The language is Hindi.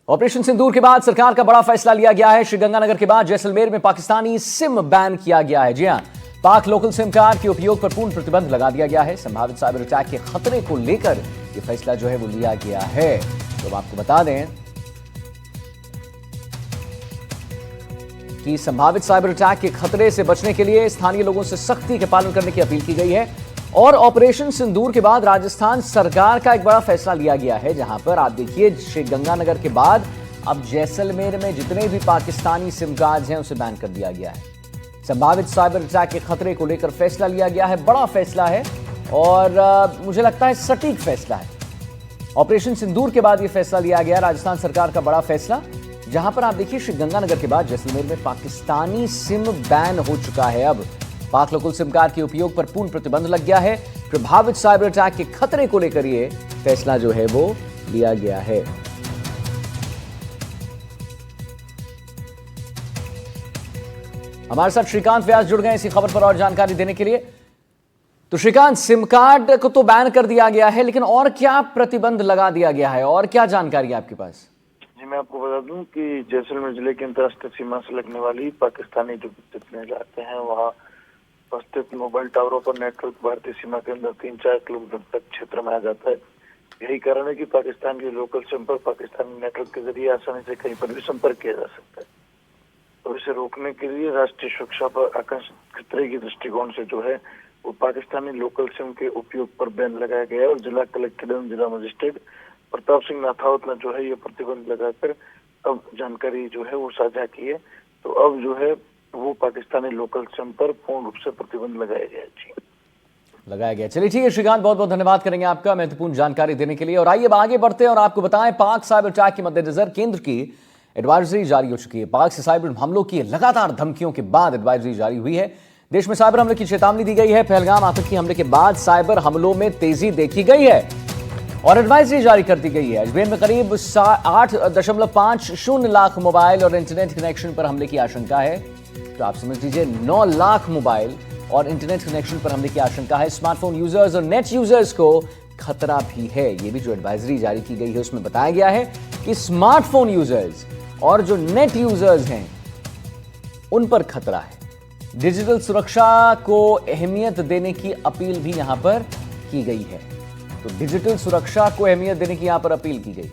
ऑपरेशन सिंदूर के बाद सरकार का बड़ा फैसला लिया गया है। श्रीगंगानगर के बाद जैसलमेर में पाकिस्तानी सिम बैन किया गया है। जी हां, पाक लोकल सिम कार्ड के उपयोग पर पूर्ण प्रतिबंध लगा दिया गया है। संभावित साइबर अटैक के खतरे को लेकर यह फैसला जो है वो लिया गया है। तो आपको बता दें कि संभावित साइबर अटैक के खतरे से बचने के लिए स्थानीय लोगों से सख्ती के पालन करने की अपील की गई है। और ऑपरेशन सिंदूर के बाद राजस्थान सरकार का एक बड़ा फैसला लिया गया है, जहां पर आप देखिए श्रीगंगानगर के बाद अब जैसलमेर में जितने भी पाकिस्तानी सिम कार्ड हैं उसे बैन कर दिया गया है। संभावित साइबर अटैक के खतरे को लेकर फैसला लिया गया है। बड़ा फैसला है और मुझे लगता है सटीक फैसला है। ऑपरेशन सिंदूर के बाद यह फैसला लिया गया, राजस्थान सरकार का बड़ा फैसला, जहां पर आप देखिए श्रीगंगानगर के बाद जैसलमेर में पाकिस्तानी सिम बैन हो चुका है। अब पाक लोकल सिम कार्ड के उपयोग पर पूर्ण प्रतिबंध लग गया है। प्रभावित साइबर अटैक के खतरे को लेकर यह फैसला जो है वो लिया गया है। हमारे साथ श्रीकांत व्यास जुड़ गए इसी खबर पर और जानकारी देने के लिए। तो श्रीकांत, सिम कार्ड को तो बैन कर दिया गया है, लेकिन और क्या प्रतिबंध लगा दिया गया है और क्या जानकारी है आपके पास? जी, मैं आपको बता दूं कि जैसलमेर जिले के अंतर्राष्ट्रीय सीमा से लगने वाली पाकिस्तानी जो जितने इलाके हैं वहाँ स्थित मोबाइल टावरों पर नेटवर्क भारतीय सीमा के अंदर 3-4 किलोमीटर तक क्षेत्र में आ जाता है। यही कारण है कि पाकिस्तान के लोकल सिम पर पाकिस्तानी नेटवर्क के जरिए आसानी से कहीं पर भी संपर्क किया जा सकता है। तो इसे रोकने के लिए राष्ट्रीय सुरक्षा पर आकस्मिक खतरे की दृष्टिकोण से जो है वो पाकिस्तानी लोकल सिम के उपयोग पर बैन लगाया गया है। और जिला कलेक्टर एवं जिला मजिस्ट्रेट प्रताप सिंह नाथावत ने जो है ये प्रतिबंध लगाकर अब जानकारी जो है वो साझा की है। तो अब जो है वो पाकिस्तानी लोकल सिम पर पूर्ण रूप से प्रतिबंध लगाया गया है। लगाया गया। चलिए ठीक है श्रीकांत, बहुत बहुत धन्यवाद करेंगे आपका महत्वपूर्ण जानकारी देने के लिए। और आइए अब आगे बढ़ते हैं और आपको बताएं, पाक साइबर अटैक के मद्देनजर केंद्र की एडवाइजरी जारी हो चुकी है। पाक से साइबर हमलों की लगातार धमकियों के बाद एडवाइजरी जारी हुई है। देश में साइबर हमले की चेतावनी दी गई है। पहलगाम आतंकी हमले के बाद साइबर हमलों में तेजी देखी गई है और एडवाइजरी जारी कर दी गई है। अजमेर में करीब 8.50 लाख मोबाइल और इंटरनेट कनेक्शन पर हमले की आशंका है। तो आप समझ लीजिए 9 लाख मोबाइल और इंटरनेट कनेक्शन पर हमले की आशंका है। स्मार्टफोन यूजर्स और नेट यूजर्स को खतरा भी है। ये भी जो एडवाइजरी जारी की गई है उसमें बताया गया है कि स्मार्टफोन यूजर्स और जो नेट यूजर्स हैं उन पर खतरा है। डिजिटल सुरक्षा को अहमियत देने की अपील भी यहां पर की गई है। तो डिजिटल सुरक्षा को अहमियत देने की यहां पर अपील की गई।